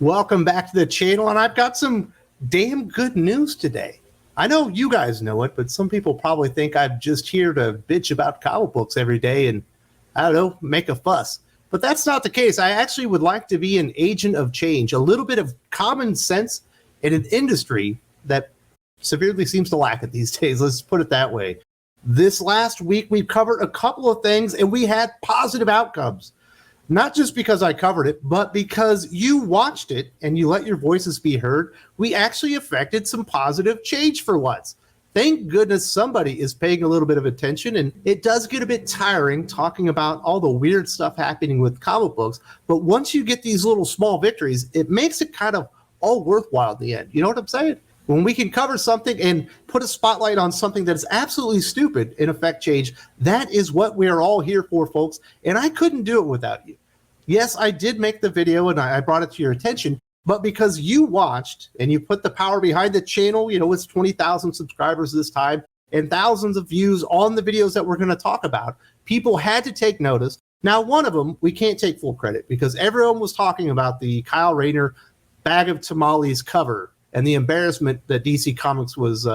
Welcome back to the channel, and I've got some damn good news today. I know you guys know it, but some people probably think I'm just here to bitch about comic books every day and, I don't know, make a fuss. But that's not the case. I actually would like to be an agent of change, a little bit of common sense in an industry that severely seems to lack it these days. Let's put it that way. This last week, we've covered a couple of things, and we had positive outcomes. Not just because I covered it, but because you watched it and you let your voices be heard. We actually affected some positive change for once. Thank goodness somebody is paying a little bit of attention, and it does get a bit tiring talking about all the weird stuff happening with comic books. But once you get these little small victories, it makes it kind of all worthwhile in the end. You know what I'm saying? When we can cover something and put a spotlight on something that is absolutely stupid and affect change, that is what we are all here for, folks. And I couldn't do it without you. Yes, I did make the video and I brought it to your attention, but because you watched and you put the power behind the channel, you know, it's 20,000 subscribers this time and thousands of views on the videos that we're going to talk about, people had to take notice. Now, one of them, we can't take full credit because everyone was talking about the Kyle Rayner Bag of Tamales cover and the embarrassment that DC Comics was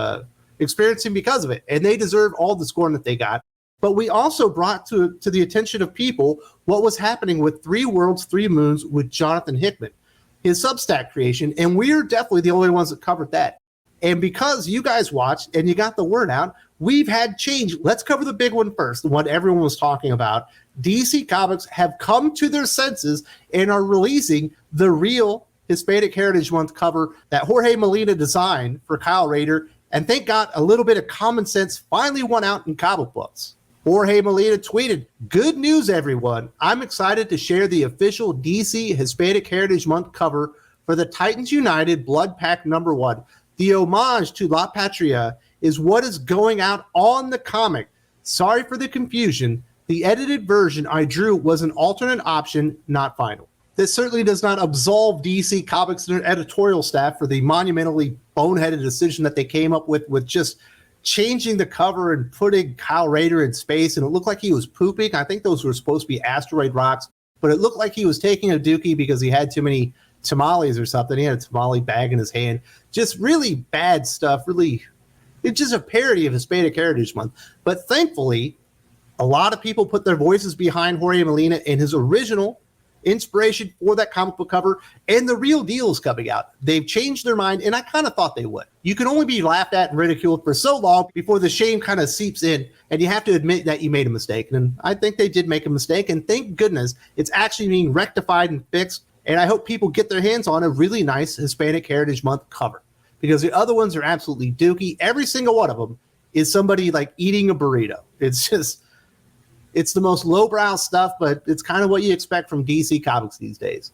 experiencing because of it. And they deserve all the scorn that they got. But we also brought to the attention of people what was happening with 3 Worlds, 3 Moons with Jonathan Hickman, his Substack creation. And we're definitely the only ones that covered that. And because you guys watched and you got the word out, we've had change. Let's cover the big one first, the one everyone was talking about. DC Comics have come to their senses and are releasing the real Hispanic Heritage Month cover that Jorge Molina designed for Kyle Rayner. And thank God a little bit of common sense finally won out in comic books. Jorge Molina tweeted, "Good news, everyone. I'm excited to share the official DC Hispanic Heritage Month cover for the Titans United Blood Pack #1. The homage to La Patria is what is going out on the comic. Sorry for the confusion. The edited version I drew was an alternate option, not final." This certainly does not absolve DC Comics and their editorial staff for the monumentally boneheaded decision that they came up with just changing the cover and putting Kyle Rayner in space, and it looked like he was pooping. I think those were supposed to be asteroid rocks, but it looked like he was taking a dookie because he had too many tamales or something. He had a tamale bag in his hand. Just really bad stuff. Really, it's just a parody of Hispanic Heritage Month. But thankfully, a lot of people put their voices behind Jorge Molina and his original inspiration for that comic book cover, and the real deal is coming out. They've changed their mind, and I kind of thought they would. You can only be laughed at and ridiculed for so long before the shame kind of seeps in, and you have to admit that you made a mistake. And I think they did make a mistake, and thank goodness it's actually being rectified and fixed, and I hope people get their hands on a really nice Hispanic Heritage Month cover, because the other ones are absolutely dookie. Every single one of them is somebody like eating a burrito. It's the most lowbrow stuff, but it's kind of what you expect from DC Comics these days.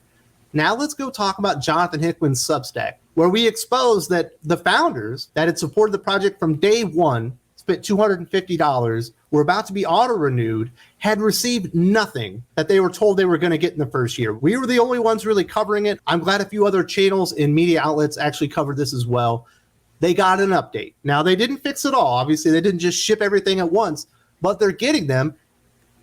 Now let's go talk about Jonathan Hickman's Substack, where we expose that the founders that had supported the project from day one, spent $250, were about to be auto-renewed, had received nothing that they were told they were going to get in the first year. We were the only ones really covering it. I'm glad a few other channels and media outlets actually covered this as well. They got an update. Now, they didn't fix it all. Obviously, they didn't just ship everything at once, but they're getting them.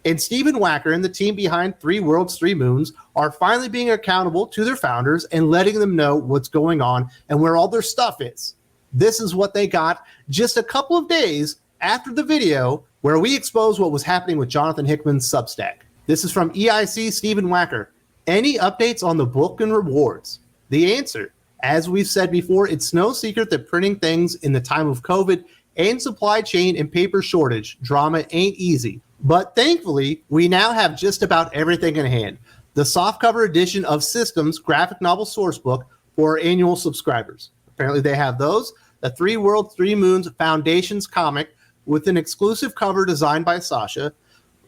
And Stephen Wacker and the team behind 3 Worlds, 3 Moons are finally being accountable to their founders and letting them know what's going on and where all their stuff is. This is what they got just a couple of days after the video where we exposed what was happening with Jonathan Hickman's Substack. This is from EIC Stephen Wacker. Any updates on the book and rewards? The answer, as we've said before, it's no secret that printing things in the time of COVID and supply chain and paper shortage drama ain't easy. But thankfully, we now have just about everything in hand. The softcover edition of Systems graphic novel sourcebook for our annual subscribers. Apparently they have those. The 3 Worlds, 3 Moons Foundations comic with an exclusive cover designed by Sasha.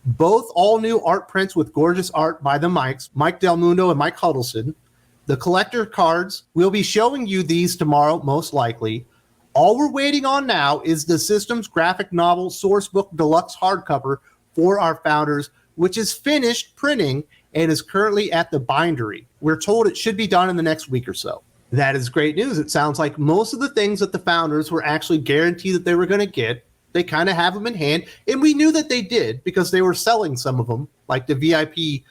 Both all new art prints with gorgeous art by the Mikes, Mike Del Mundo and Mike Huddleston. The collector cards, we'll be showing you these tomorrow, most likely. All we're waiting on now is the Systems graphic novel sourcebook deluxe hardcover for our founders, which is finished printing and is currently at the bindery. We're told it should be done in the next week or so. That is great news. It sounds like most of the things that the founders were actually guaranteed that they were going to get, they kind of have them in hand. And we knew that they did because they were selling some of them, like the VIP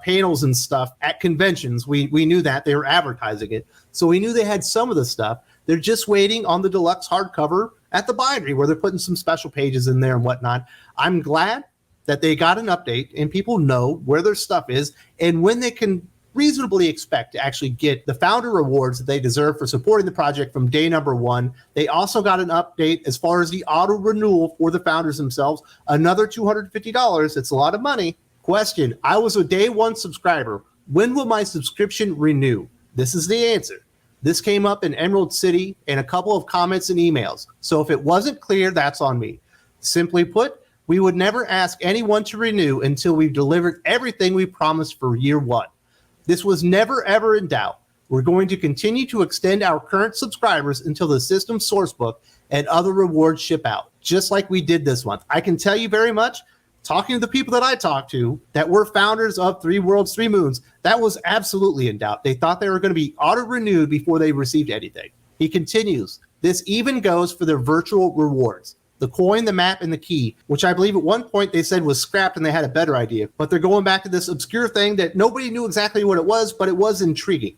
panels and stuff at conventions. We knew that they were advertising it, so we knew they had some of the stuff. They're just waiting on the deluxe hardcover at the bindery where they're putting some special pages in there and whatnot. I'm glad that they got an update and people know where their stuff is and when they can reasonably expect to actually get the founder rewards that they deserve for supporting the project from day number one. They also got an update as far as the auto renewal for the founders themselves, another $250. It's a lot of money. Question: I was a day one subscriber. When will my subscription renew? This is the answer. This came up in Emerald City in a couple of comments and emails. So if it wasn't clear, that's on me. Simply put, we would never ask anyone to renew until we've delivered everything we promised for year one. This was never, ever in doubt. We're going to continue to extend our current subscribers until the system sourcebook and other rewards ship out, just like we did this month. I can tell you very much, talking to the people that I talked to that were founders of 3 Worlds, 3 Moons, that was absolutely in doubt. They thought they were going to be auto-renewed before they received anything. He continues, this even goes for their virtual rewards. The coin, the map, and the key, which I believe at one point they said was scrapped and they had a better idea. But they're going back to this obscure thing that nobody knew exactly what it was, but it was intriguing.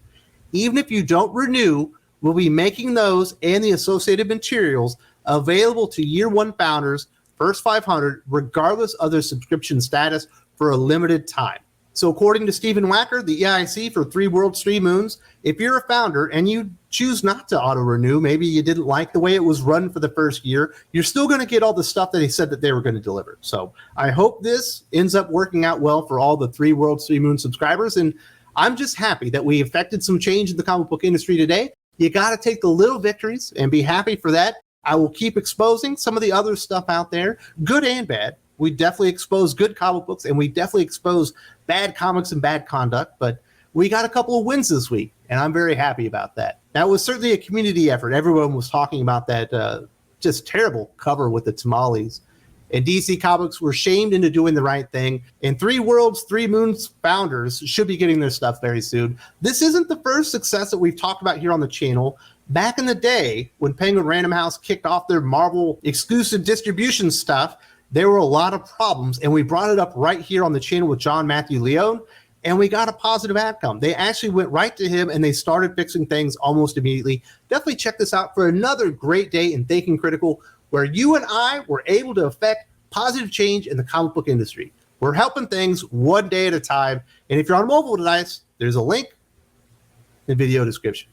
Even if you don't renew, we'll be making those and the associated materials available to year one founders, first 500, regardless of their subscription status for a limited time. So according to Stephen Wacker, the EIC for 3 Worlds, 3 Moons, if you're a founder and you choose not to auto-renew, maybe you didn't like the way it was run for the first year, you're still going to get all the stuff that they said that they were going to deliver. So I hope this ends up working out well for all the 3 Worlds, 3 Moons subscribers. And I'm just happy that we effected some change in the comic book industry today. You got to take the little victories and be happy for that. I will keep exposing some of the other stuff out there, good and bad. We definitely expose good comic books, and we definitely expose bad comics and bad conduct, but we got a couple of wins this week, and I'm very happy about that. That was certainly a community effort. Everyone was talking about that just terrible cover with the tamales, and DC Comics were shamed into doing the right thing, and 3 Worlds, 3 Moons founders should be getting their stuff very soon. This isn't the first success that we've talked about here on the channel. Back in the day, when Penguin Random House kicked off their Marvel exclusive distribution stuff, there were a lot of problems, and we brought it up right here on the channel with John Matthew Leone, and we got a positive outcome. They actually went right to him, and they started fixing things almost immediately. Definitely check this out for another great day in Thinking Critical, where you and I were able to affect positive change in the comic book industry. We're helping things one day at a time, and if you're on a mobile device, there's a link in the video description.